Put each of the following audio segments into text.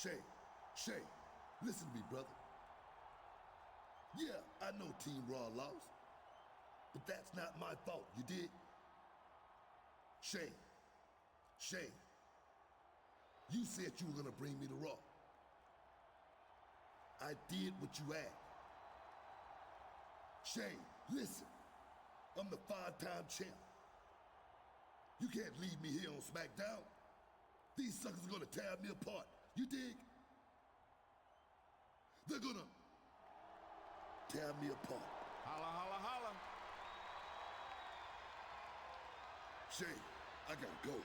Shay, listen to me, brother. Yeah, I know Team Raw lost, but that's not my fault, you dig? Shay, you said you were gonna bring me to Raw. I did what you asked. Shay, listen, I'm the 5-time champ. You can't leave me here on Smackdown. These suckers are gonna tear me apart, you dig? They're gonna tear me apart. Holla, holla, holla. Shay, I gotta go.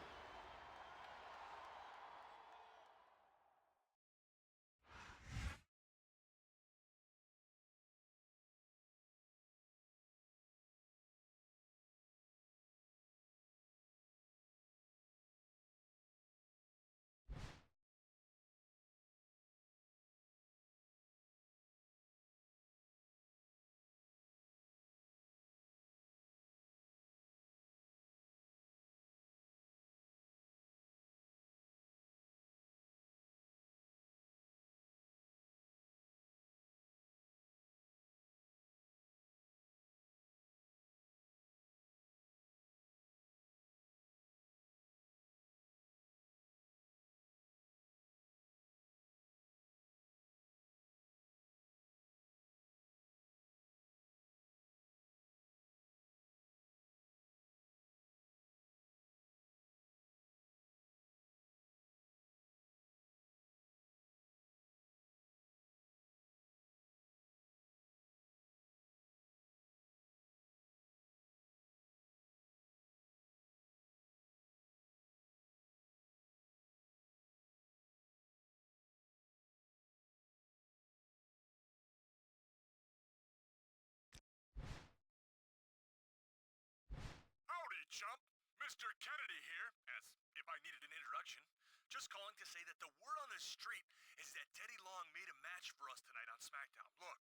Howdy, chump. Mr. Kennedy here, as if I needed an introduction. Just calling to say that the word on the street is that Teddy Long made a match for us tonight on Smackdown. Look,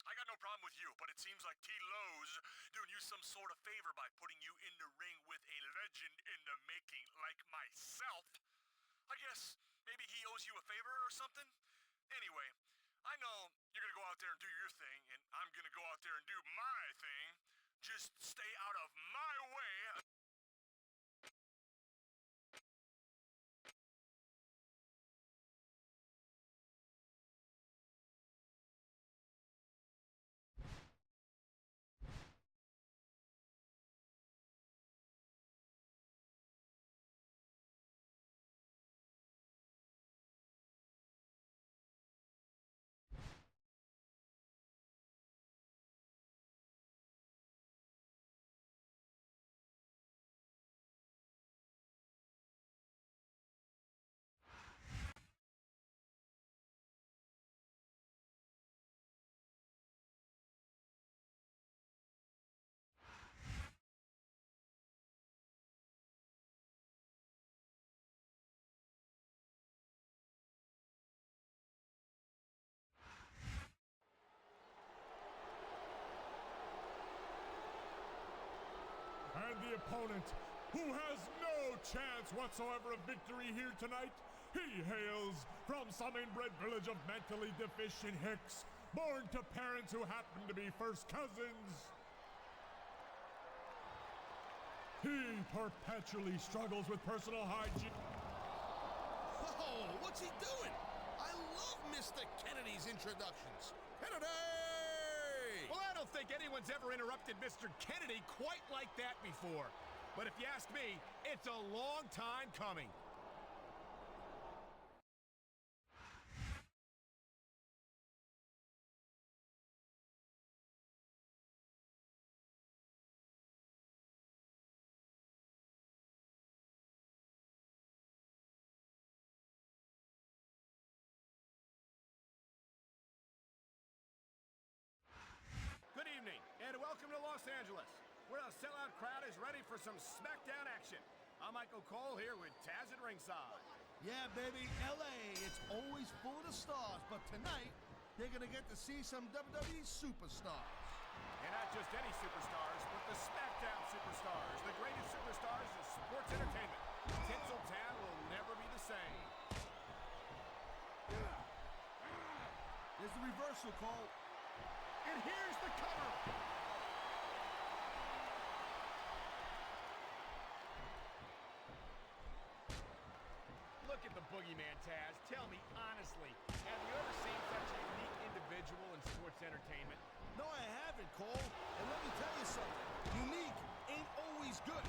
I got no problem with you, but it seems like T. Lowe's doing you some sort of favor by putting you in the ring with a legend in the making like myself. I guess maybe he owes you a favor or something? Anyway, I know you're gonna go out there and do your thing, and I'm gonna go out there and do my thing. Just stay out of my way. And the opponent, who has no chance whatsoever of victory here tonight, he hails from some inbred village of mentally deficient hicks, born to parents who happen to be first cousins. He perpetually struggles with personal hygiene. Whoa, what's he doing? I love Mr. Kennedy's introductions. Kennedy! Well, I don't think anyone's ever interrupted Mr. Kennedy quite like that before. But if you ask me, it's a long time coming. Good evening, and welcome to Los Angeles, where a sellout crowd is ready for some Smackdown action. I'm Michael Cole here with Taz at ringside. Yeah, baby, LA, it's always full of stars, but tonight, they're gonna get to see some WWE superstars. And not just any superstars, but the Smackdown superstars, the greatest superstars in sports entertainment. Tinseltown will never be the same. There's the reversal, Cole. And here's the cover. Look at the boogeyman, Taz. Tell me honestly, have you ever seen such a unique individual in sports entertainment? No, I haven't, Cole. And let me tell you something. Unique ain't always good.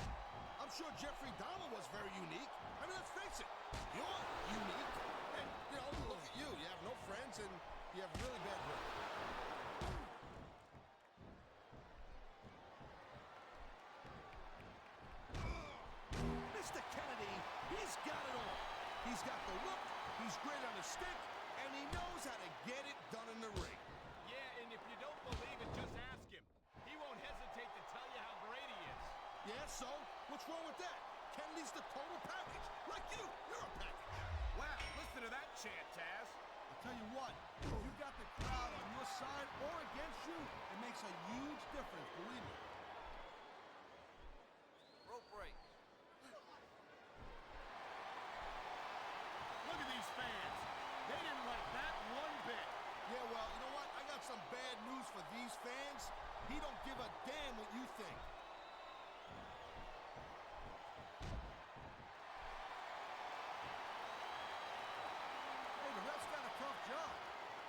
I'm sure Jeffrey Dahmer was very unique. I mean, let's face it. You're unique. And, you know, look at you. You have no friends and you have really bad breath. Mr. Kennedy, he's got it all. He's got the look, he's great on the stick, and he knows how to get it done in the ring. Yeah, and if you don't believe it, just ask him. He won't hesitate to tell you how great he is. Yeah, so? What's wrong with that? Kennedy's the total package. Like you, you're a package. Wow, listen to that chant, Taz. I'll tell you what, if you got the crowd on your side or against you, it makes a huge difference, believe me. Rope break. Look at these fans. They didn't like that one bit. Yeah, well, you know what? I got some bad news for these fans. He don't give a damn what you think. Hey, the ref's got a tough job.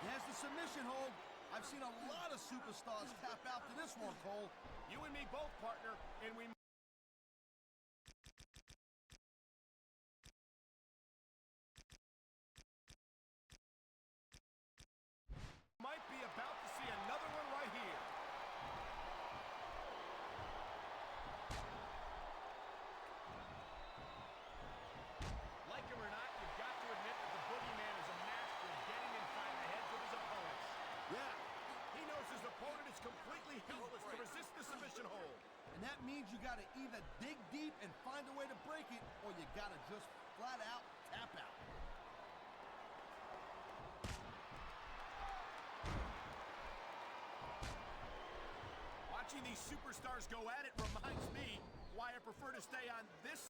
He has the submission hold. I've seen a lot of superstars tap out to this one, Cole. You and me both, partner, and we might be about to see another one right here. Like him or not, you've got to admit that the boogeyman is a master of getting inside the heads of his opponents. Yeah, He knows his opponent is completely helpless to resist the submission hold. and that means you got to either dig deep and find a way to break it, or you got to just flat out tap out. Watching these superstars go at it reminds me why I prefer to stay on this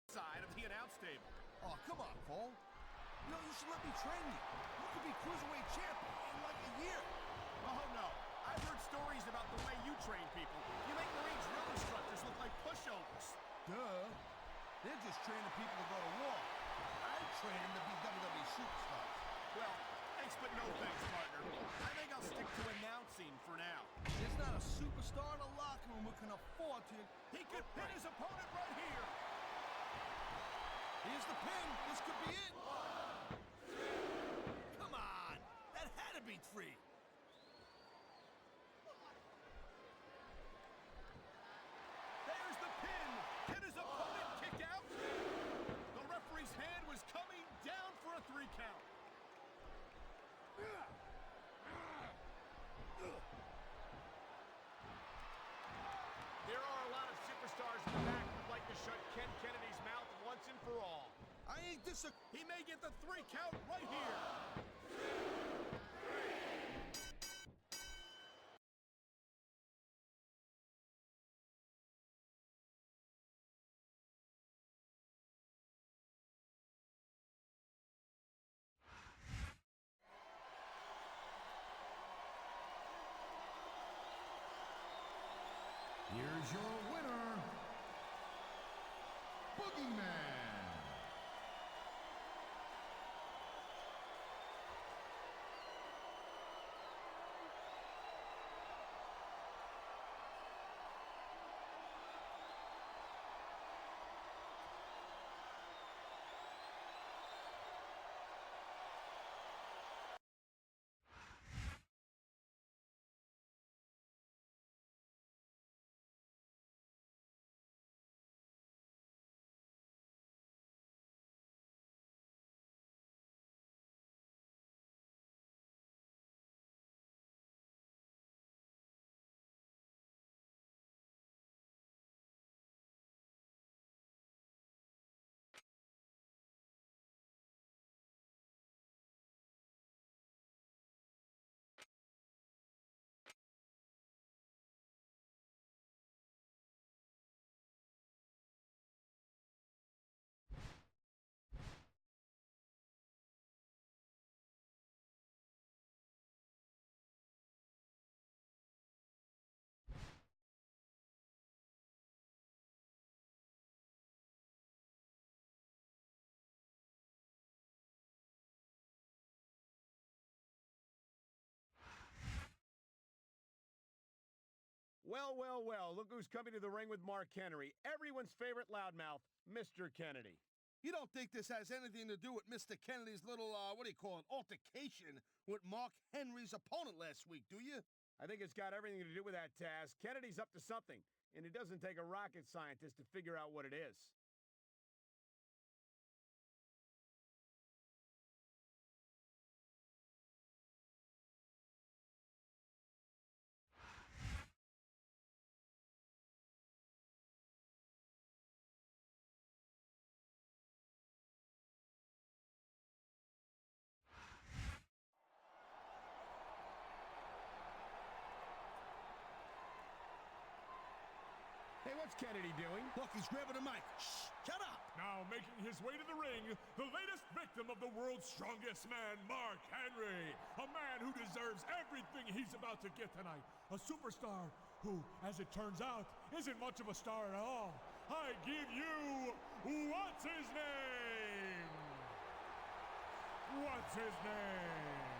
side of the announce table. Oh, come on, Cole. You know, you should let me train you. You could be cruiserweight champion in like a year. Oh no, I've heard stories about the way you train people. You make Marines drill instructors look like pushovers. Duh. They're just training people to go to war. I train them to be WWE superstars. Well, thanks but no thanks, partner. I think I'll stick to announcing for now. There's not a superstar in the locker room who can afford to. He could pin his opponent right here. Here's the pin. This could be it. Come on. That had to be 3. There's the pin. Can his opponent kick out? The referee's hand was coming down for a 3 count. There are a lot of superstars in the back who'd like to shut Ken Kennedy's mouth once and for all. I ain't He may get the 3 count right here. Here's your winner, Boogeyman. Well, well, well, look who's coming to the ring with Mark Henry. Everyone's favorite loudmouth, Mr. Kennedy. You don't think this has anything to do with Mr. Kennedy's little, what do you call it, altercation with Mark Henry's opponent last week, do you? I think it's got everything to do with that, Taz. Kennedy's up to something, and it doesn't take a rocket scientist to figure out what it is. Hey, what's Kennedy doing? Look, he's grabbing the mic. Shh, shut up! Now making his way to the ring, the latest victim of the world's strongest man, Mark Henry. A man who deserves everything he's about to get tonight. A superstar who, as it turns out, isn't much of a star at all. I give you, what's his name? What's his name?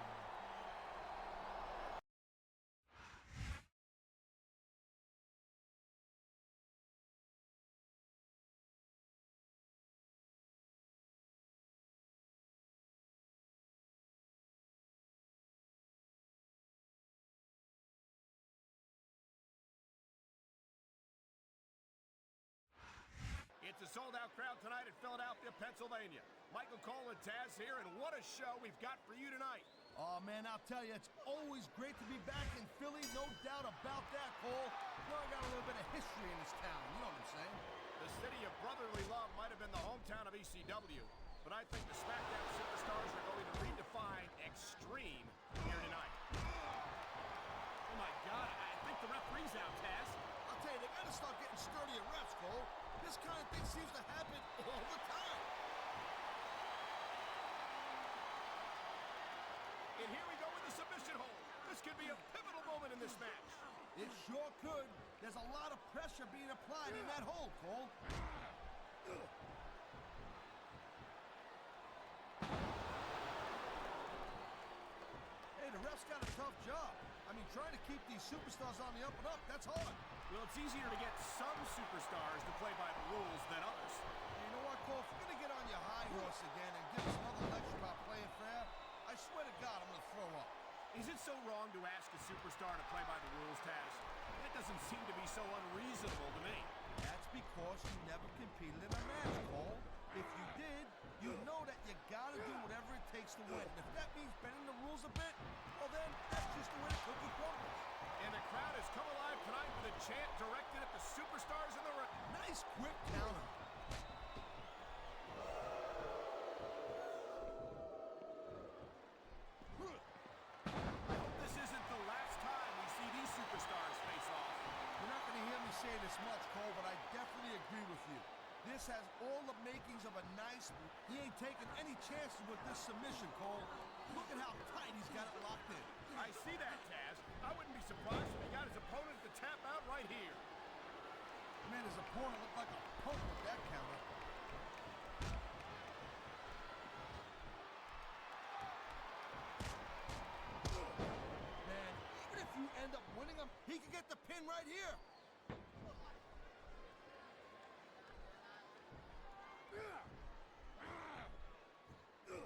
It's a sold-out crowd tonight in Philadelphia, Pennsylvania. Michael Cole and Taz here, and what a show we've got for you tonight. Oh, man, I'll tell you, it's always great to be back in Philly, no doubt about that, Cole. You know, I got a little bit of history in this town, you know what I'm saying? The city of brotherly love might have been the hometown of ECW, but I think the Smackdown superstars are going to redefine extreme here tonight. Oh, my God, I think the referee's out, Taz. I'll tell you, they gotta start getting sturdier refs, Cole. This kind of thing seems to happen all the time. And here we go with the submission hold. This could be a pivotal moment in this match. It sure could. There's a lot of pressure being applied in that hold, Cole. Hey, the ref's got a tough job. I mean, trying to keep these superstars on the up and up, that's hard. Well, it's easier to get some superstars to play by the rules than others. You know what, Cole? If you're going to get on your high horse again and give us another lecture about playing fair, I swear to God, I'm going to throw up. Is it so wrong to ask a superstar to play by the rules, Taz? It doesn't seem to be so unreasonable to me. That's because you never competed in a match, Cole. If you did, you know that you gotta do whatever it takes to win. And if that means bending the rules a bit, well then, that's just the way the cookie crumbles. And the crowd has come alive tonight with a chant directed at the superstars in the ring. Nice quick counter. I hope this isn't the last time we see these superstars face off. You're not gonna hear me say this much, Cole, but I definitely agree with you. This has all the makings of a nice... He ain't taking any chances with this submission, Cole. Look at how tight he's got it locked in. I see that, Taz. I wouldn't be surprised if he got his opponent to tap out right here. Man, his opponent looked like a punk with that counter. Man, even if you end up winning him, he could get the pin right here.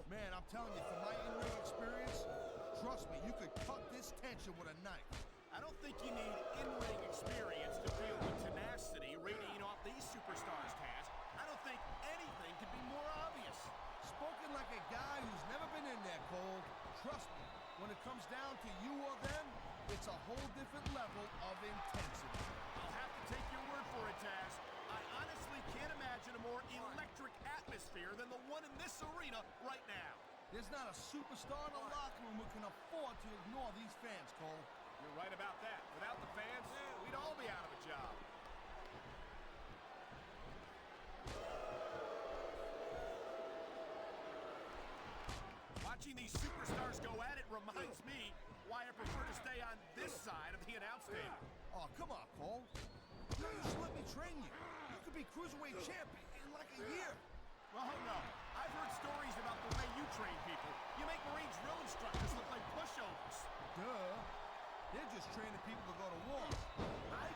Man, I'm telling you, from my in-ring experience, trust me, you could cut this tension with a knife. I don't think you need in-ring experience to feel the tenacity radiating off these superstars, Taz. I don't think anything could be more obvious. Spoken like a guy who's never been in there, Cole. Trust me, when it comes down to you or them, it's a whole different level of intensity. I'll have to take your word for it, Taz. I honestly can't imagine a more electric atmosphere than the one in this arena right now. There's not a superstar in the locker room who can afford to ignore these fans, Cole. You're right about that. Without the fans, we'd all be out of a job. Watching these superstars go at it reminds me why I prefer to stay on this side of the announce table. Oh, come on, Cole. You should let me train you. You could be Cruiserweight champion in like a year. Oh, no. I've heard stories about the way you train people. You make Marine drill instructors look like pushovers. Duh. They're just training people to go to war. I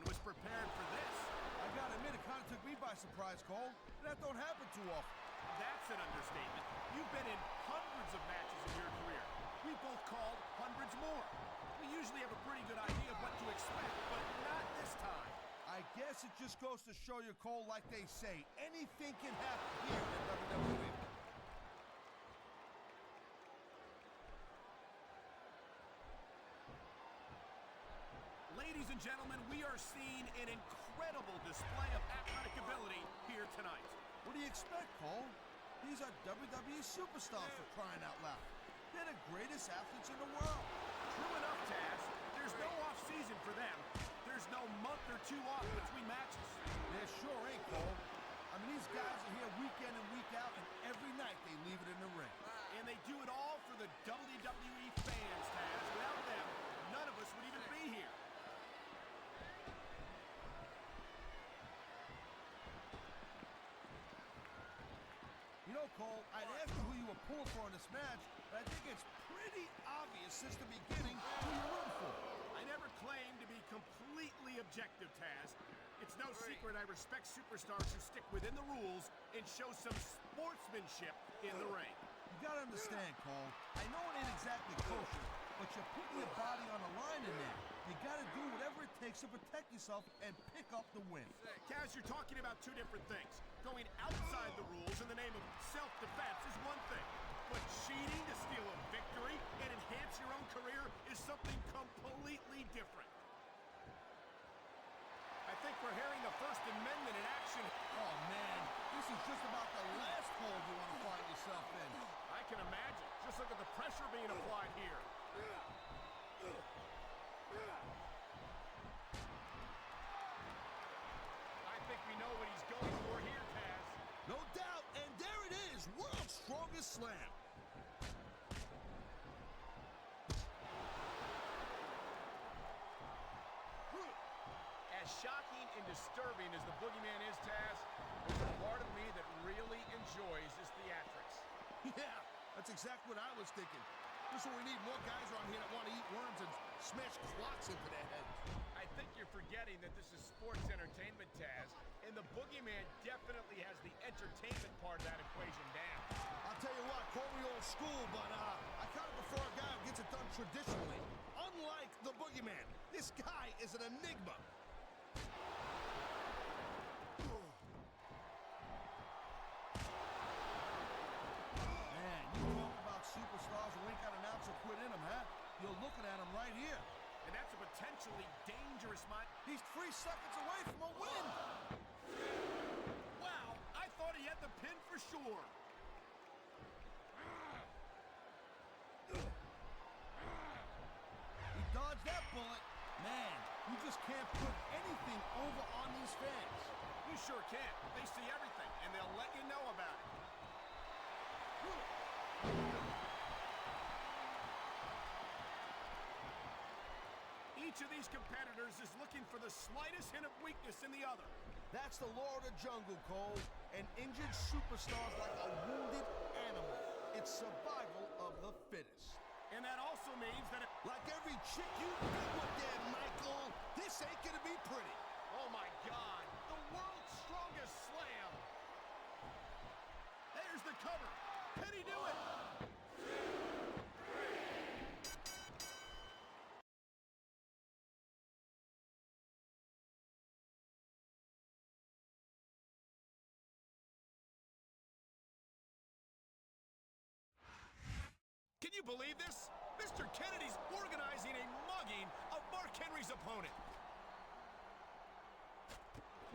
one was prepared for this. I gotta admit, it kind of took me by surprise, Cole. That don't happen too often. That's an understatement. You've been in hundreds of matches in your career. We both called hundreds more. We usually have a pretty good idea of what to expect, but not this time. I guess it just goes to show you, Cole, like they say, anything can happen here in WWE. Ladies and gentlemen, we are seeing an incredible display of athletic ability here tonight. What do you expect, Cole? These are WWE superstars for crying out loud. They're the greatest athletes in the world. True enough, Taz. There's no off-season for them. There's no month or two off between matches. There sure ain't, Cole. I mean, these guys are here week in and week out, and every night they leave it in the ring. And they do it all for the WWE fans, Taz. Without them, none of us would even be here. You know, Cole, I'd ask you who you were pulling for in this match, but I think it's pretty obvious since the beginning who you're rooting for. I never claimed to be completely objective, Taz. It's no secret I respect superstars who stick within the rules and show some sportsmanship in the ring. You gotta understand, Cole, I know it ain't exactly kosher, but you're putting your body on the line in there. You gotta do whatever it takes to protect yourself and pick up the win. Kaz, you're talking about two different things. Going outside the rules in the name of self-defense is one thing, but cheating to steal a victory and enhance your own career is something completely different. I think we're hearing the First Amendment in action. Oh, man, this is just about the last hole you want to find yourself in. I can imagine. Just look at the pressure being applied here. I think we know what he's going for here, Taz. No doubt, and there it is, world's strongest slam. As shocking and disturbing as the Boogeyman is, Taz, there's a part of me that really enjoys his theatrics. Yeah, that's exactly what I was thinking. Just what we need, more guys around here that want to eat worms and smash clocks into their heads. I think you're forgetting that this is sports entertainment, Taz, and the Boogeyman definitely has the entertainment part of that equation down. I'll tell you what, call me old school, but I kind of prefer a guy who gets it done traditionally. Unlike the Boogeyman, this guy is an enigma. Man, you talk about superstars who ain't got an ounce of quit in them, huh? You're looking at him right here. And that's a potentially dangerous He's 3 seconds away from a win. Wow, I thought he had the pin for sure. He dodged that bullet. Man, you just can't put anything over on these fans. You sure can. They see everything, and they'll let you know about it. Each of these competitors is looking for the slightest hint of weakness in the other. That's the law of the jungle, Cole. An injured superstar's like a wounded animal. It's survival of the fittest. And that also means that Like every chick you've been with there, Michael, this ain't gonna be pretty. oh my God, the world's strongest slam. There's the cover. Can he do it? Can you believe this? Mr. Kennedy's organizing a mugging of Mark Henry's opponent.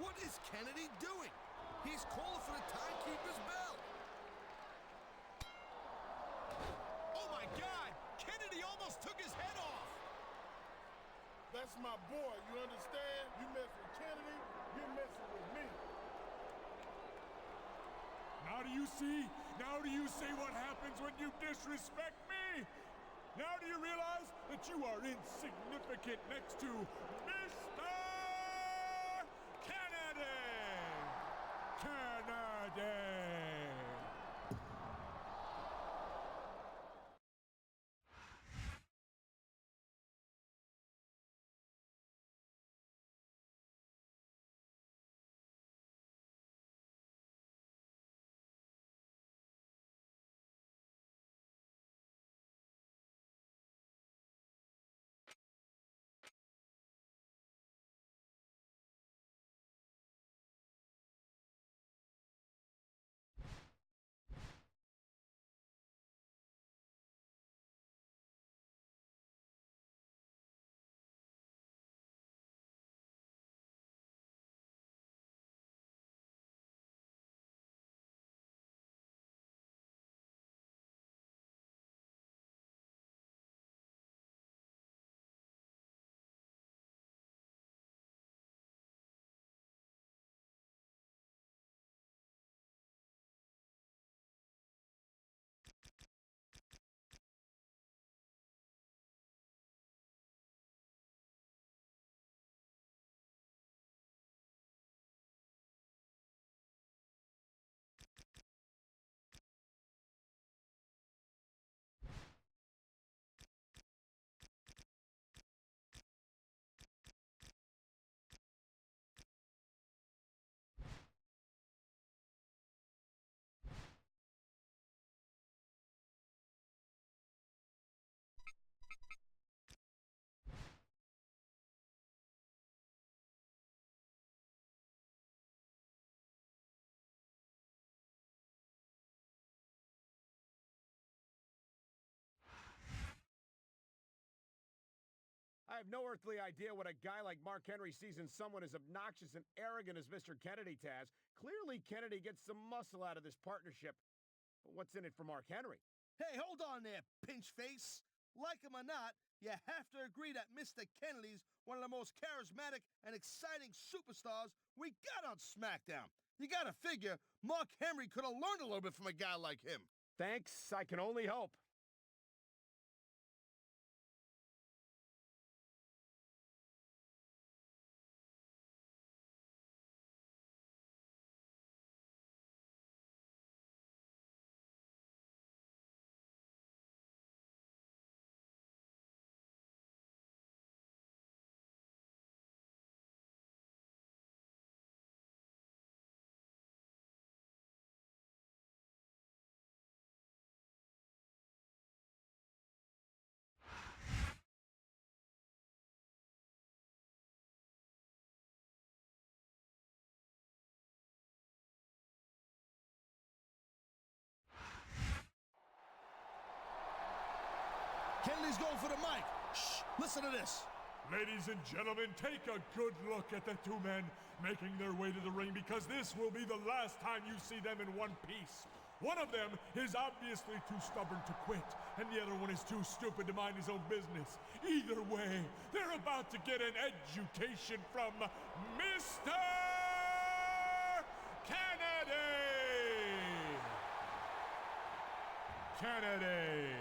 What is Kennedy doing? He's calling for the timekeeper's bell. Oh my God! Kennedy almost took his head off! That's my boy, you understand? You mess with Kennedy, you're messing with me. Now do you see? Now do you see what happens when you disrespect me? Now do you realize that you are insignificant next to Mr. Kennedy? Kennedy! I have no earthly idea what a guy like Mark Henry sees in someone as obnoxious and arrogant as Mr. Kennedy, Taz. Clearly, Kennedy gets some muscle out of this partnership. But what's in it for Mark Henry? Hey, hold on there, pinch face. Like him or not, you have to agree that Mr. Kennedy's one of the most charismatic and exciting superstars we got on Smackdown. You gotta figure Mark Henry could have learned a little bit from a guy like him. Thanks, I can only hope. Kennedy's going for the mic. Shh, listen to this. Ladies and gentlemen, take a good look at the two men making their way to the ring, because this will be the last time you see them in one piece. One of them is obviously too stubborn to quit, and the other one is too stupid to mind his own business. Either way, they're about to get an education from Mr. Kennedy! Kennedy!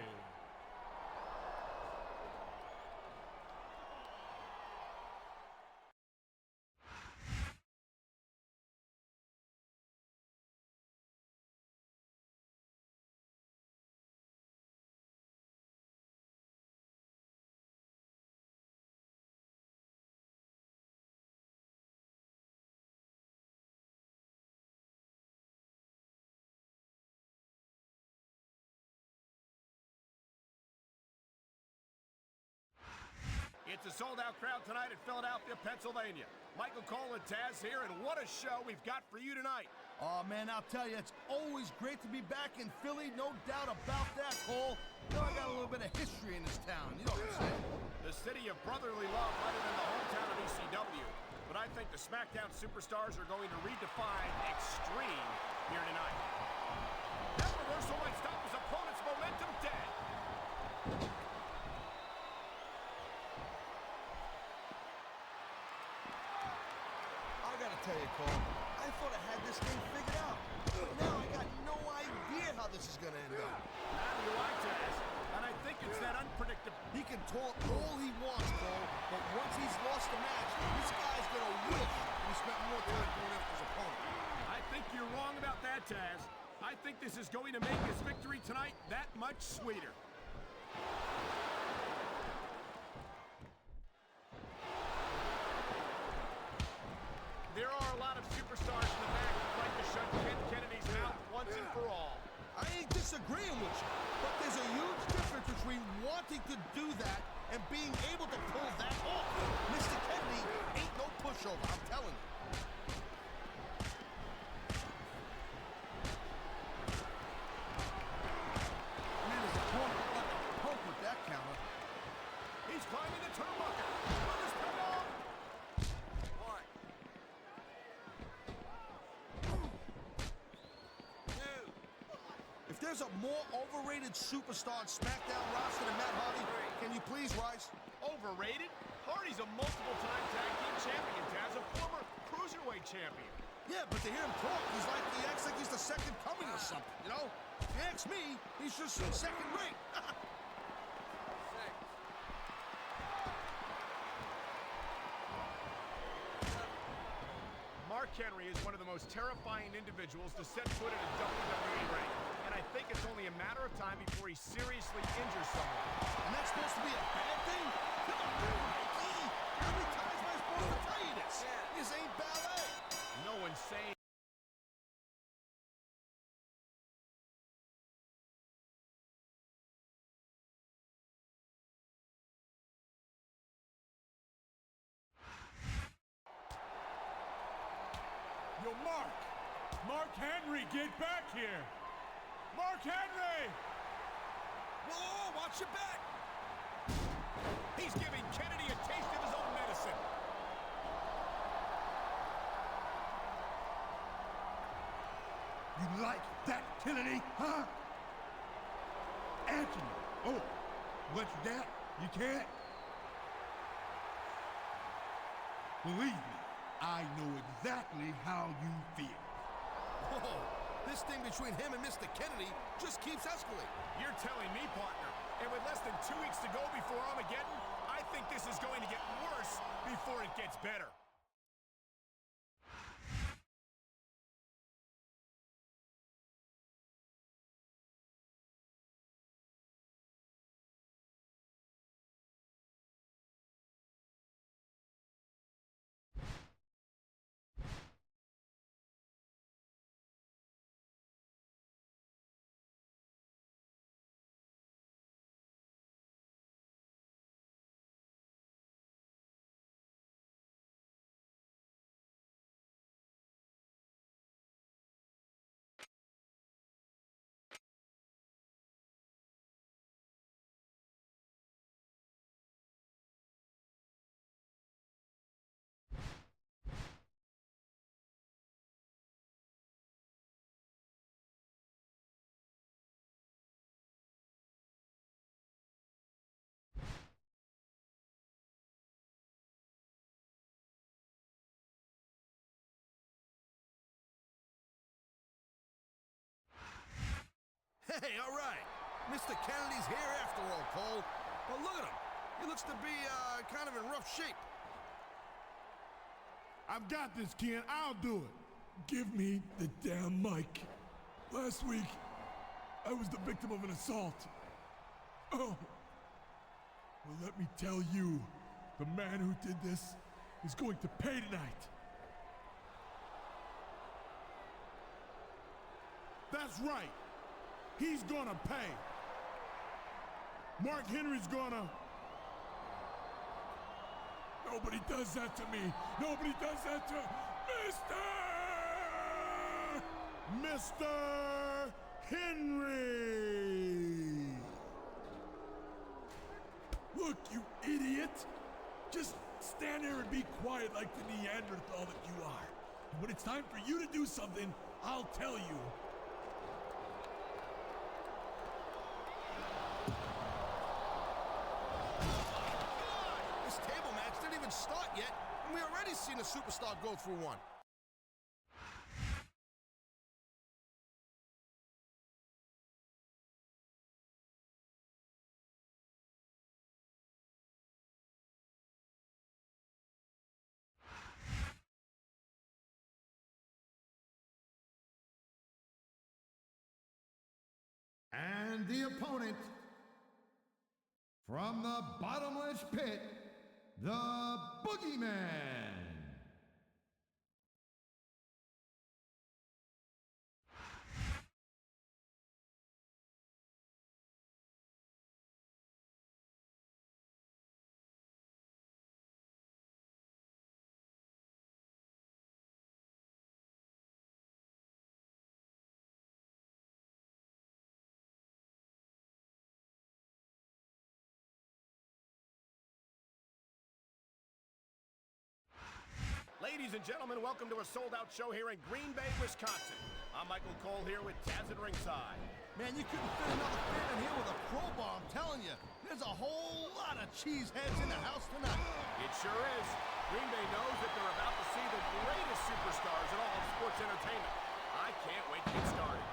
It's a sold-out crowd tonight in Philadelphia, Pennsylvania. Michael Cole and Taz here, and what a show we've got for you tonight. Oh, man, I'll tell you, it's always great to be back in Philly, no doubt about that, Cole. You know, I got a little bit of history in this town, you know what I'm saying? The city of brotherly love might have been the hometown of ECW, but I think the Smackdown superstars are going to redefine extreme here tonight. That reversal might stop his opponent's momentum dead. I gotta tell you, Cole, I thought I had this thing figured out. Now I got no idea how this is gonna end up. Now you like Taz, and I think it's that unpredictable. He can talk all he wants, Cole, but once he's lost the match, this guy's gonna wish he spent more time going after his opponent. I think you're wrong about that, Taz. I think this is going to make his victory tonight that much sweeter. There are a lot of superstars in the back who'd like to shut Ken Kennedy's mouth once and for all. I ain't disagreeing with you, but there's a huge difference between wanting to do that and being able to pull that off. Mr. Kennedy ain't no pushover, I'm telling you. Man, there's a corner like a punk with that counter. He's climbing the turnbuckle. Brothers come on. One. Two. If there's a more overrated superstar on SmackDown roster than Matt Hardy, can you please rise? Overrated? Hardy's a multiple-time tag team champion, Taz, a former cruiserweight champion. Yeah, but to hear him talk, he acts like he's the second coming or something, you know? If you ask me, he's just second rate. Six. Mark Henry is one of the most terrifying individuals to set foot in a WWE ring, and I think it's only a matter of time before he seriously injures someone. And that's supposed to be a bad thing? Come on, Mikey! How many times am I supposed to tell you this? Yeah. This ain't ballet. No one's saying. Yo, Mark! Mark Henry, get back here! Mark Henry! Whoa, watch your back! He's giving Kennedy a Huh? Answer me. Oh, what's that? You can't? Believe me, I know exactly how you feel. Whoa, this thing between him and Mr. Kennedy just keeps escalating. You're telling me, partner. And with less than 2 weeks to go before Armageddon, I think this is going to get worse before it gets better. Hey, all right. Mr. Kennedy's here after all, Cole. But look at him. He looks to be kind of in rough shape. I've got this, Ken. I'll do it. Give me the damn mic. Last week, I was the victim of an assault. Oh. Well, let me tell you, the man who did this is going to pay tonight. That's right. He's gonna pay. Mark Henry's gonna... Nobody does that to me. Nobody does that to Mr. Henry! Look, you idiot! Just stand there and be quiet like the Neanderthal that you are. And when it's time for you to do something, I'll tell you. This table match didn't even start yet, and we already seen a superstar go through one. And the opponent, from the bottomless pit, the Boogeyman. Ladies and gentlemen, welcome to a sold-out show here in Green Bay, Wisconsin. I'm Michael Cole here with Taz at ringside. Man, you couldn't fit another fan in here with a crowbar, I'm telling you. There's a whole lot of cheeseheads in the house tonight. It sure is. Green Bay knows that they're about to see the greatest superstars in all of sports entertainment. I can't wait to get started.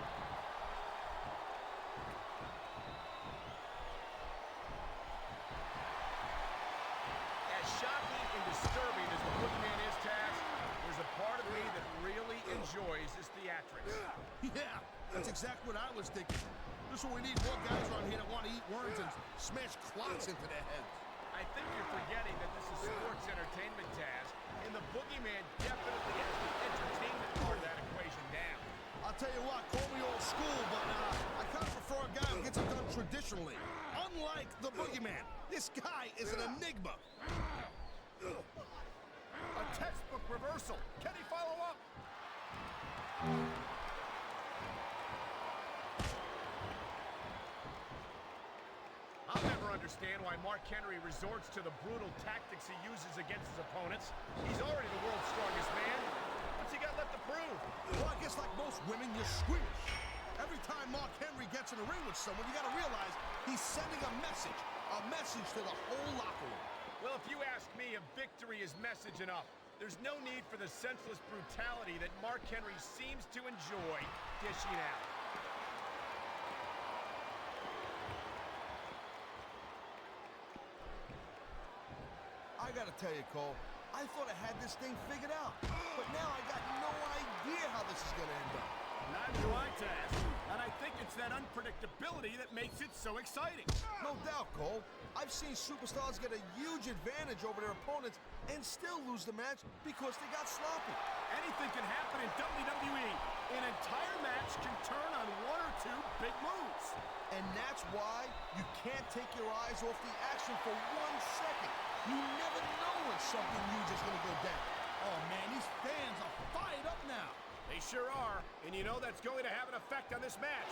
As shocking and disturbing as the Boogeyman is, Taz, there's a part of me that really enjoys this theatrics. Yeah, that's exactly what I was thinking. Just what we need more guys around here that want to eat worms and smash clocks into their heads. I think you're forgetting that this is sports entertainment, Taz, and the Boogeyman definitely has the entertainment part of that equation down. I'll tell you what, call me old school, but I kind of prefer a guy who gets it done traditionally. Unlike the Boogeyman, this guy is an enigma. A textbook reversal. Can he follow up? I'll never understand why Mark Henry resorts to the brutal tactics he uses against his opponents. He's already the world's strongest man. What's he got left to prove? Well, I guess like most women, you're squeamish. Ever Every time Mark Henry gets in the ring with someone, you got to realize he's sending a message to the whole locker room. Well, if you ask me, a victory is message enough. There's no need for the senseless brutality that Mark Henry seems to enjoy dishing out. I gotta tell you, Cole, I thought I had this thing figured out. But now I got no idea how this is gonna end up. Neither do I, Taz. And I think it's that unpredictability that makes it so exciting. No doubt, Cole. I've seen superstars get a huge advantage over their opponents and still lose the match because they got sloppy. Anything can happen in WWE. An entire match can turn on one or two big moves. And that's why you can't take your eyes off the action for 1 second. You never know when something huge is gonna go down. Oh, man, these fans are fired up now. They sure are, and you know that's going to have an effect on this match.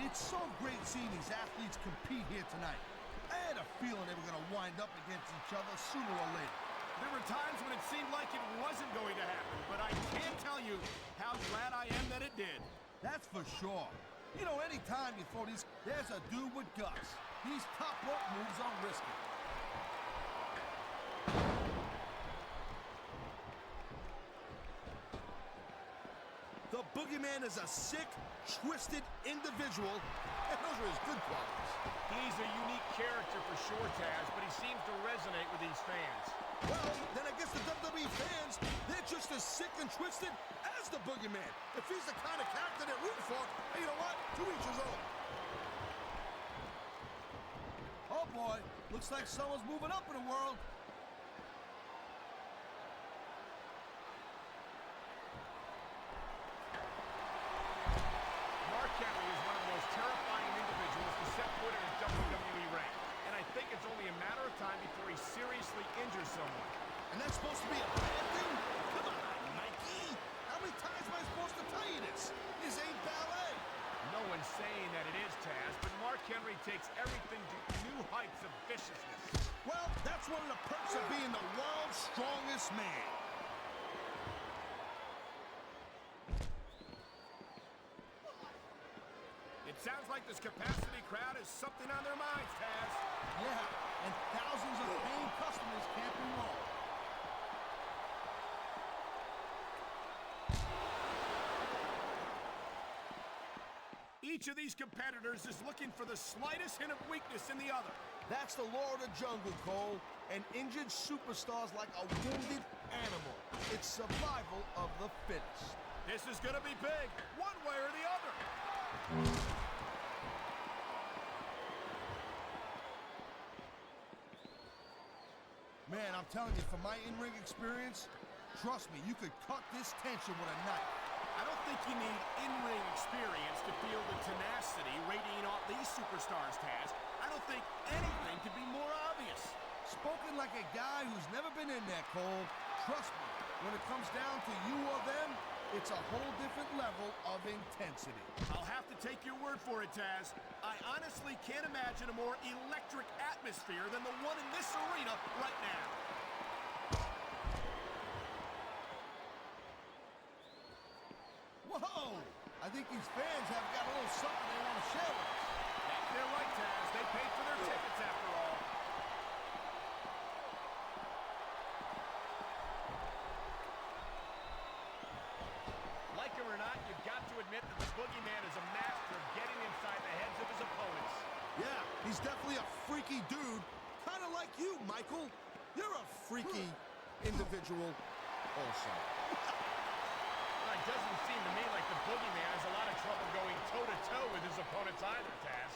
It's so great seeing these athletes compete here tonight. I had a feeling they were going to wind up against each other sooner or later. There were times when it seemed like it wasn't going to happen, but I can't tell you how glad I am that it did. That's for sure. You know, anytime you throw these, there's a dude with guts. These top rope moves are risky. The Boogeyman is a sick, twisted individual, and those are his good qualities. He's a unique character for sure, Taz, but he seems to resonate with these fans. Well, then I guess the WWE fans, they're just as sick and twisted as the Boogeyman. If he's the kind of character they're rooting for, hey, you know what? To each his own. Oh boy, looks like someone's moving up in the world. Mark Henry is one of the most terrifying individuals to set foot in a WWE ring, and I think it's only a matter of time before he seriously injures someone. And that's supposed to be a bad thing? Come on, Mikey. How many times am I supposed to tell you this? This ain't ballet. No one's saying that it is, Taz, but Mark Henry takes everything to new heights of viciousness. Well, that's one of the perks of being the world's strongest man. It sounds like this capacity crowd has something on their minds, Taz. Yeah, and thousands of paying customers can't be wrong. Each of these competitors is looking for the slightest hint of weakness in the other. That's the law of the jungle, Cole. An injured superstar's like a wounded animal. It's survival of the fittest. This is gonna be big, one way or the other. Man, I'm telling you, from my in-ring experience, trust me, you could cut this tension with a knife. I don't think you need in-ring experience to feel the tenacity radiating off these superstars, Taz. I don't think anything could be more obvious. Spoken like a guy who's never been in there, Cole. Trust me, when it comes down to you or them, it's a whole different level of intensity. I'll have to take your word for it, Taz. I honestly can't imagine a more electric atmosphere than the one in this arena right now. Whoa! I think these fans have got a little something they want to share with us. That's their right, Taz. They paid for their tickets after all. Like him or not, you've got to admit that the Boogeyman is a master of getting inside the heads of his opponents. Yeah, he's definitely a freaky dude. Kind of like you, Michael. You're a freaky individual also. Well, it doesn't seem to me like the Boogeyman has a lot of trouble going toe-to-toe with his opponents either, Taz.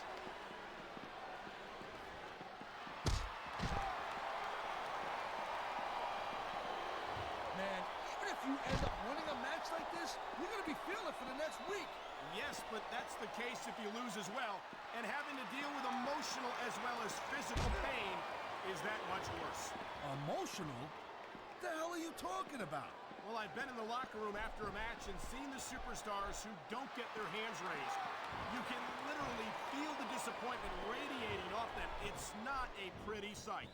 Man, even if you end up winning a match like this, you're going to be feeling it for the next week. Yes, but that's the case if you lose as well. And having to deal with emotional as well as physical pain is that much worse. Emotional? What the hell are you talking about? Well, I've been in the locker room after a match and seen the superstars who don't get their hands raised. You can literally feel the disappointment radiating off them. It's not a pretty sight.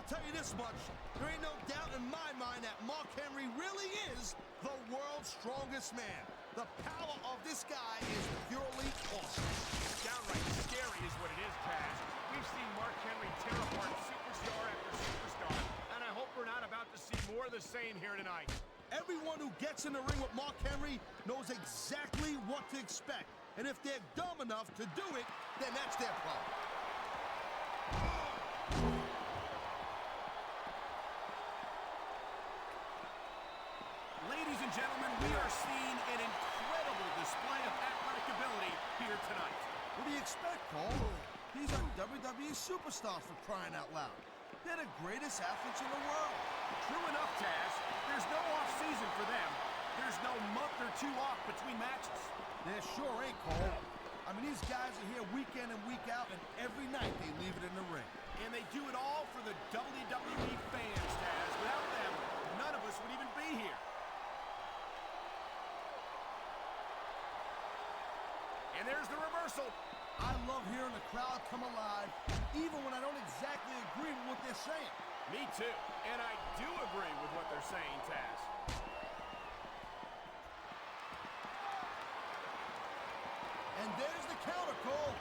tell you this much. There ain't no doubt in my mind that Mark Henry really is the world's strongest man. The power of this guy is purely awesome. Downright scary is what it is, Taz. We've seen Mark Henry tear apart superstar after superstar, and I hope we're not about to see more of the same here tonight. Everyone who gets in the ring with Mark Henry knows exactly what to expect. And if they're dumb enough to do it, then that's their problem. Ladies and gentlemen, we are seeing an incredible display of athletic ability here tonight. What do you expect, Cole? These are WWE superstars, for crying out loud. They're the greatest athletes in the world. True enough, Taz. There's no off-season for them. There's no month or two off between matches. There sure ain't, Cole. I mean, these guys are here week in and week out, and every night they leave it in the ring. And they do it all for the WWE fans, Taz. Without them, none of us would even be here. And there's the reversal. I love hearing the crowd come alive, even when I don't exactly agree with what they're saying. Me too. And I do agree with what they're saying, Taz. And there's the counter, Cole.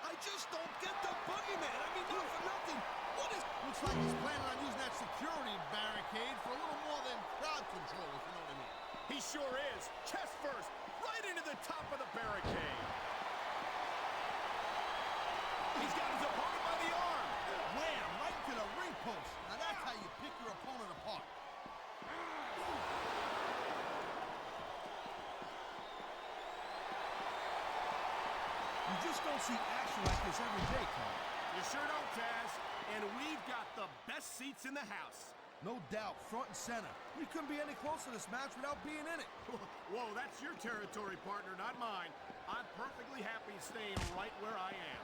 I just don't get the boogeyman. I mean, not for nothing. What is... Looks like he's planning on using that security barricade for a little more than crowd control, if you know what I mean. He sure is. Chest first, right into the top of the barricade. He's got his opponent by the arm. Wham! Right to the ring post. Now that's how you pick your opponent apart. You just don't see action like this every day, Cole. You sure don't, Taz. And we've got the best seats in the house. No doubt, front and center. We couldn't be any closer to this match without being in it. Whoa, that's your territory, partner, not mine. I'm perfectly happy staying right where I am.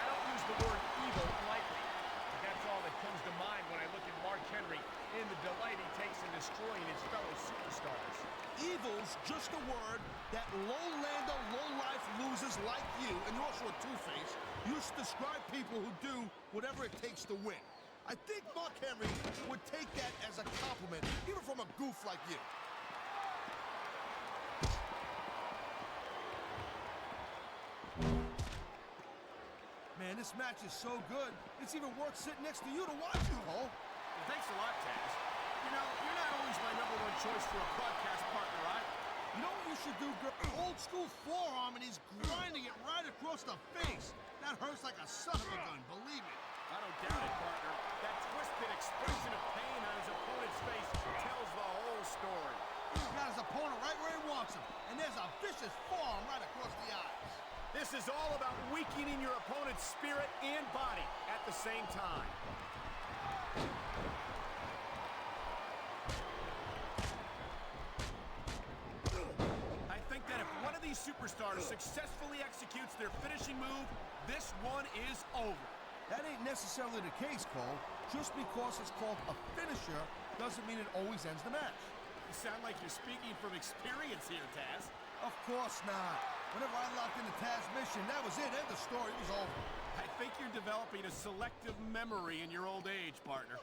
I don't use the word evil lightly, but that's all that comes to mind when I look at Mark Henry and the delight he takes in destroying his fellow superstars. Evil's just a word that low-lander, low-life losers like you, and you're also a two-face, use to describe people who do whatever it takes to win. I think Mark Henry would take that as a compliment, even from a goof like you. Man, this match is so good, it's even worth sitting next to you to watch it, Cole. Well, thanks a lot, Taz. You know, you're not always my #1 choice for a broadcast partner, right? You know what you should do, girl? Old school forearm, and he's grinding it right across the face. That hurts like a son of a gun, believe me. I don't doubt it, partner. That twisted expression of pain on his opponent's face tells the whole story. He's got his opponent right where he wants him, and there's a vicious forearm right across the eyes. This is all about weakening your opponent's spirit and body at the same time. I think that if one of these superstars successfully executes their finishing move, this one is over. That ain't necessarily the case, Cole. Just because it's called a finisher doesn't mean it always ends the match. You sound like you're speaking from experience here, Taz. Of course not. Whenever I locked into Taz's mission, that was it. End of story. It was over. I think you're developing a selective memory in your old age, partner.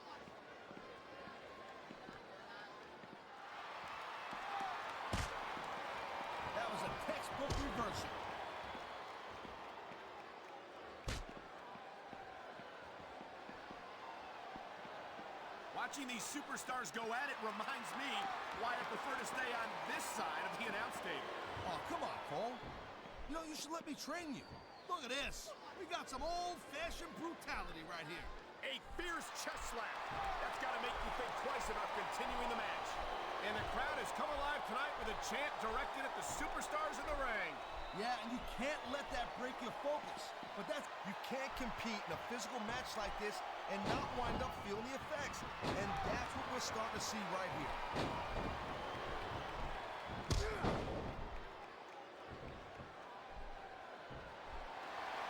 That was a textbook reversal. Watching these superstars go at it reminds me why I prefer to stay on this side of the announce table. Oh, come on, Cole. You know, you should let me train you. Look at this. We got some old-fashioned brutality right here. A fierce chest slap. That's got to make you think twice about continuing the match. And the crowd has come alive tonight with a chant directed at the superstars in the ring. Yeah, and you can't let that break your focus. But you can't compete in a physical match like this and not wind up feeling the effects. And that's what we're starting to see right here.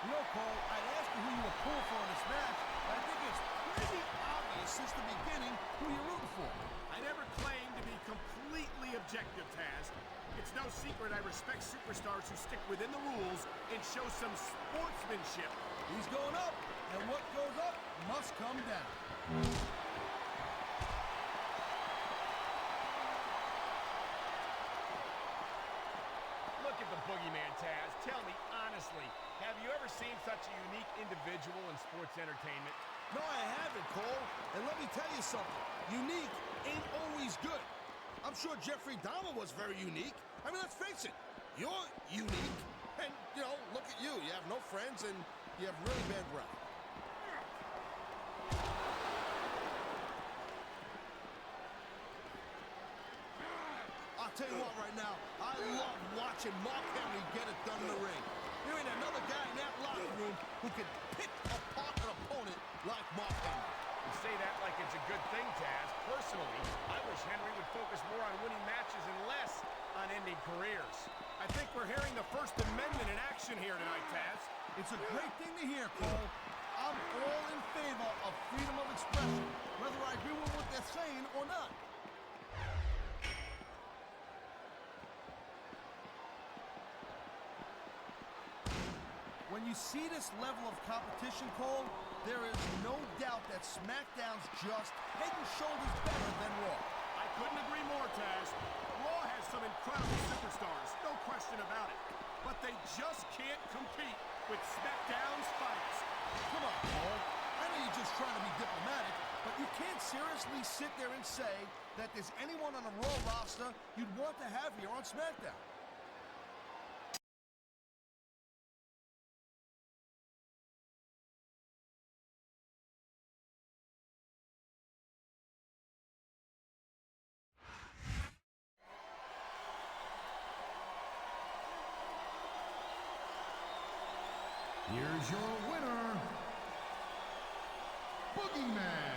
You know, Cole, I'd ask you who you were pulling for in this match, but I think it's may be obvious since the beginning who you're rooting for. I never claimed to be completely objective, Taz. It's no secret I respect superstars who stick within the rules and show some sportsmanship. He's going up, and what goes up must come down. Look at the boogeyman, Taz. Tell me honestly, have you ever seen such a unique individual in sports entertainment? No, I haven't, Cole. And let me tell you something. Unique ain't always good. I'm sure Jeffrey Dahmer was very unique. I mean, let's face it. You're unique. And, you know, look at you. You have no friends and you have really bad breath. I'll tell you what right now. I love watching Mark Henry get it done in the ring. There ain't another guy in that locker room who can pick apart an opponent like Mark Henry. You say that like it's a good thing, Taz. Personally, I wish Henry would focus more on winning matches and less on ending careers. I think we're hearing the First Amendment in action here tonight, Taz. It's a great thing to hear, Cole. I'm all in favor of freedom of expression, whether I agree with what they're saying or not. When you see this level of competition, Cole, there is no doubt that SmackDown's just head and shoulders better than Raw. I couldn't agree more, Taz. Raw has some incredible superstars, no question about it. But they just can't compete with SmackDown's finest. Come on, Cole. I know you're just trying to be diplomatic, but you can't seriously sit there and say that there's anyone on the Raw roster you'd want to have here on SmackDown. Here's your winner, Boogeyman.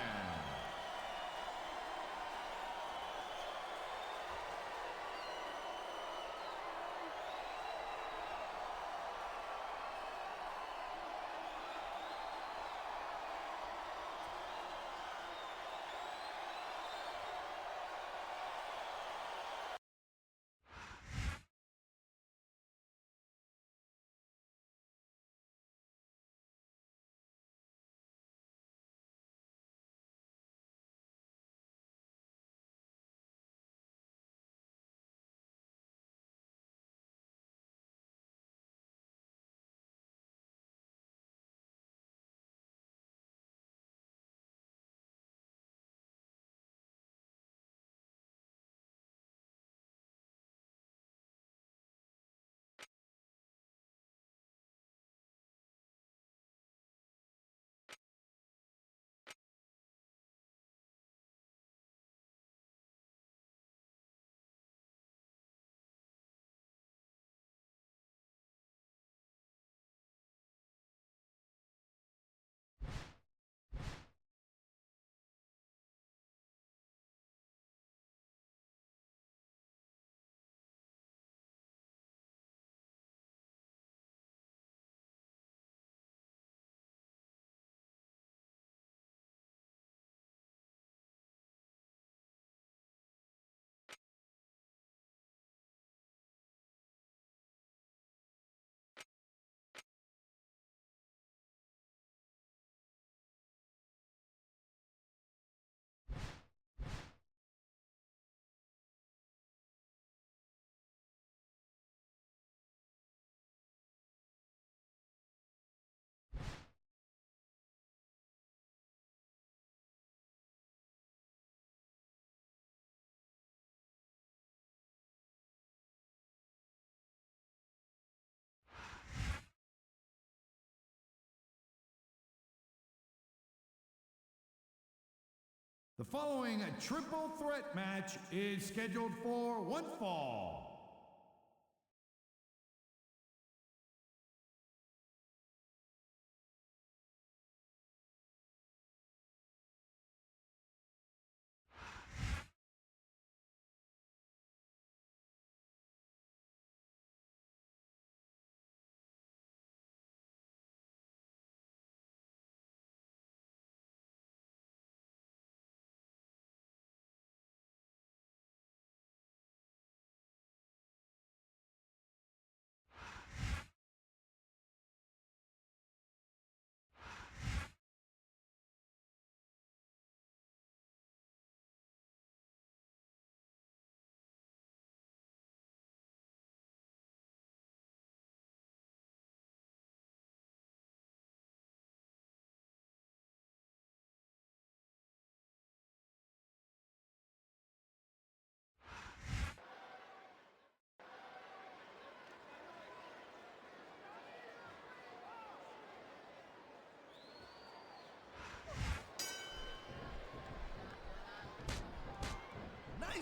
The following triple threat match is scheduled for one fall.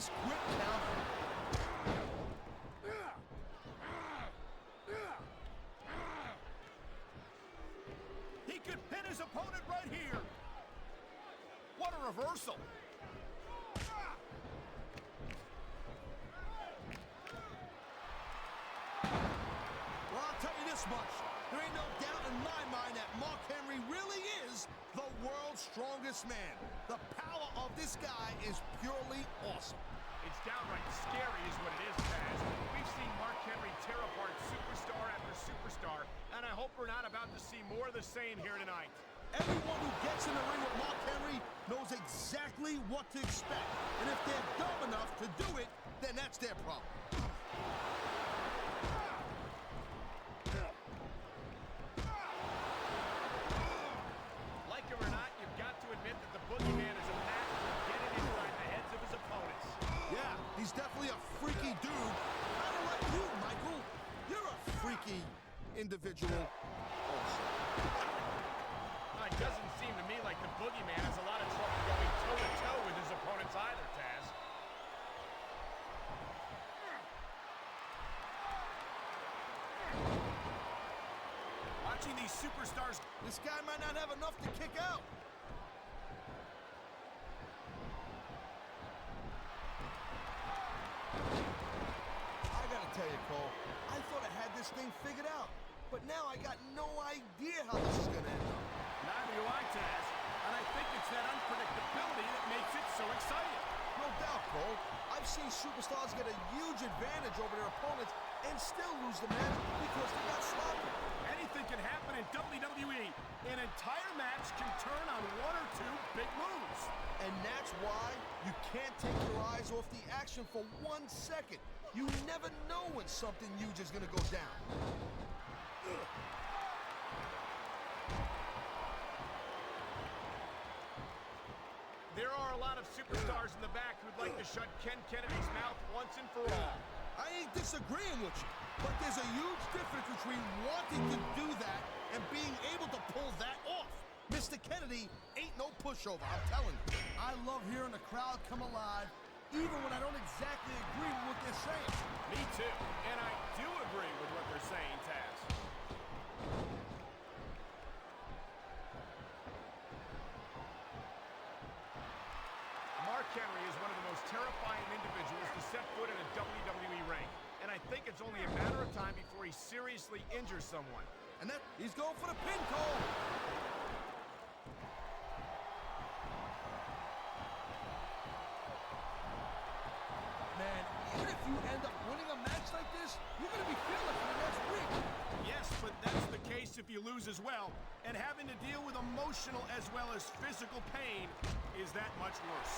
nice quick counter. He could pin his opponent right here. What a reversal. Well, I'll tell you this much. There ain't no doubt in my mind that Mark Henry really is the world's strongest man. The power of this guy is purely awesome. It's downright scary is what it is, Taz. We've seen Mark Henry tear apart superstar after superstar, and I hope we're not about to see more of the same here tonight. Everyone who gets in the ring with Mark Henry knows exactly what to expect. And if they're dumb enough to do it, then that's their problem. Like it or not, you've got to admit that the Boogeyman is a master of getting inside the heads of his opponents. Yeah, he's definitely a freaky dude. Kind of like you, Michael. You're a freaky individual also. It doesn't seem to me like the Boogeyman has a lot of trouble going toe-to-toe with his opponents either, Taz. Watching these superstars... This guy might not have enough to kick out. I gotta tell you, Cole, I thought I had this thing figured out. But now I got no idea how this is gonna end up. Neither do I, Taz. And I think it's that unpredictability that makes it so exciting. No doubt, Cole. I've seen superstars get a huge advantage over their opponents and still lose the match because they got sloppy. Anything can happen in WWE. An entire match can turn on one or two big moves. And that's why you can't take your eyes off the action for 1 second. You never know when something huge is gonna go down. There are a lot of superstars in the back who'd like to shut Ken Kennedy's mouth once and for all. I ain't disagreeing with you, but there's a huge difference between wanting to do that and being able to pull that off. Mr. Kennedy ain't no pushover, I'm telling you. I love hearing the crowd come alive, even when I don't exactly agree with what they're saying. Me too. And I do agree with what they're saying, Taz. Mark Henry is one of the most terrifying individuals to set foot in a WWE ring. And I think it's only a matter of time before he seriously injures someone. And that he's going for the pin, Cole. Man, even if you end up winning a match like this, you're going to be feeling for the next week. Yes, but that's the case if you lose as well. And having to deal with emotional as well as physical pain is that much worse.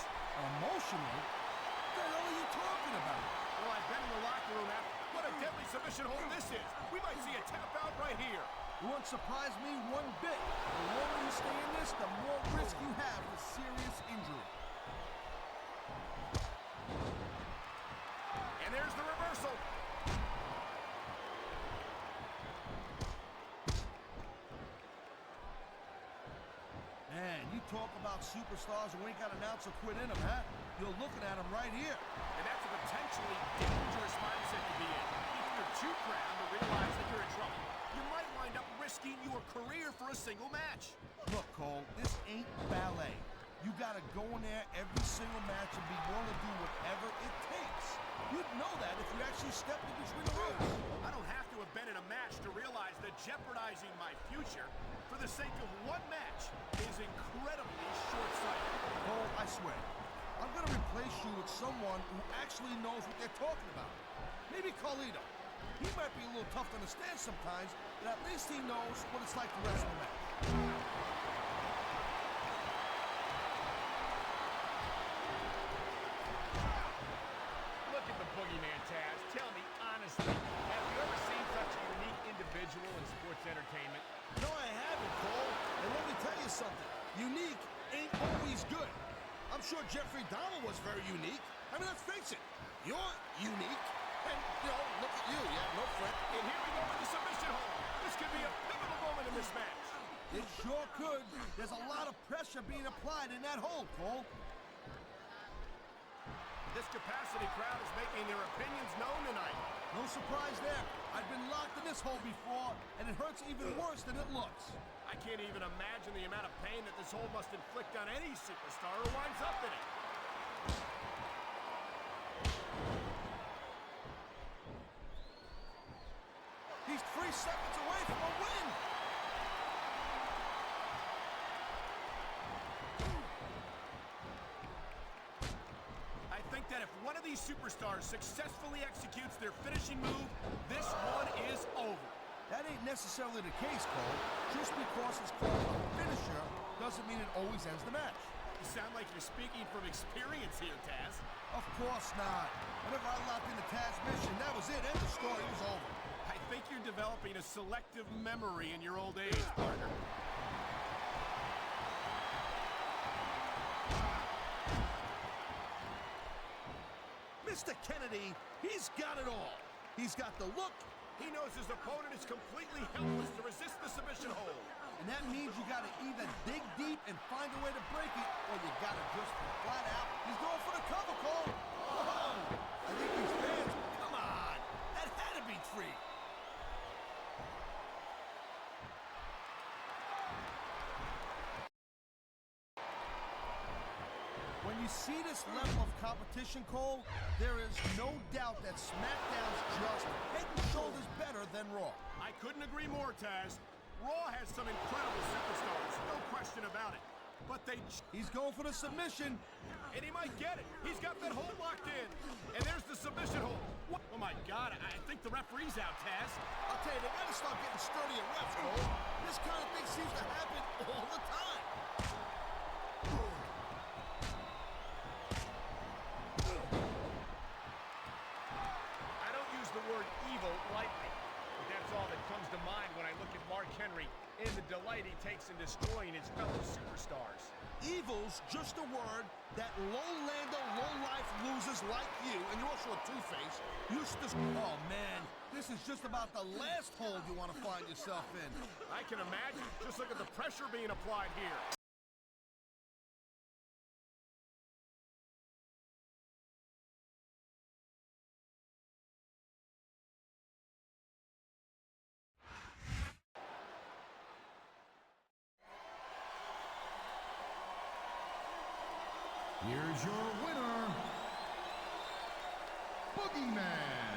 Emotional? What the hell are you talking about? Well, I've been in the locker room after. What a deadly submission hold this is. We might see a tap out right here. It won't surprise me one bit. The longer you stay in this, the more risk you have for serious injury. And there's the reversal. Man, you talk about superstars who ain't got an ounce of quit in them, huh? You're looking at them right here. And that's a potentially dangerous mindset to be in. If you're too proud to realize that you're in trouble, you might wind up risking your career for a single match. Look, Cole, this ain't ballet. You gotta go in there every single match and be willing to do whatever it takes. You'd know that if you actually stepped in between the ropes. I don't have to have been in a match to realize that jeopardizing my future for the sake of one match is incredibly short-sighted. Cole, I swear, I'm gonna replace you with someone who actually knows what they're talking about. Maybe Carlito. He might be a little tough to understand sometimes, but at least he knows what it's like to wrestle a match. Look at the Boogeyman, Taz. Tell me honestly, have you ever seen such a unique individual in sports entertainment? No, I haven't, Cole. And let me tell you something. Unique ain't always good. I'm sure Jeffrey Dahmer was very unique. I mean, let's face it. You're unique. And, you know, look at you. You have no friend. And here we go with the submission hold. This could be a pivotal moment in this match. It sure could. There's a lot of pressure being applied in that hold, Cole. This full-capacity crowd is making their opinions known tonight. No surprise there. I've been locked in this hole before, and it hurts even worse than it looks. I can't even imagine the amount of pain that this hole must inflict on any superstar who winds up in it. He's 3 seconds away from a win. I think that if one of these superstars successfully executes their finishing move, this one is over. That ain't necessarily the case, Cole. Just because it's called a finisher doesn't mean it always ends the match. You sound like you're speaking from experience here, Taz. Of course not. Whenever I locked into Taz's mission, that was it. End of story. It was over. I think you're developing a selective memory in your old age, partner. Mr. Kennedy, he's got it all. He's got the look, He knows his opponent is completely helpless to resist the submission hold. and that means you gotta either dig deep and find a way to break it, or you gotta just flat out. He's going for the cover, Cole. Whoa! I think these fans, come on, that had to be 3. When you see this level of competition, Cole, there is no doubt that SmackDown's just head and shoulders better than Raw. I couldn't agree more, Taz. Raw has some incredible superstars, no question about it. But He's going for the submission. and he might get it. He's got that hold locked in. And there's the submission hold. What? Oh my God, I think the referee's out, Taz. I'll tell you, they gotta start getting sturdier refs, Cole. This kind of thing seems to happen all the time. I don't use the word evil lightly, but that's all that comes to mind when I look at Mark Henry and the delight he takes in destroying his fellow superstars. Evil's just a word that low-lander, low-life losers like you, and you're also a two-face, used to... Oh, man, this is just about the last hold you want to find yourself in. I can imagine. Just look at the pressure being applied here. Here's your winner, Boogeyman.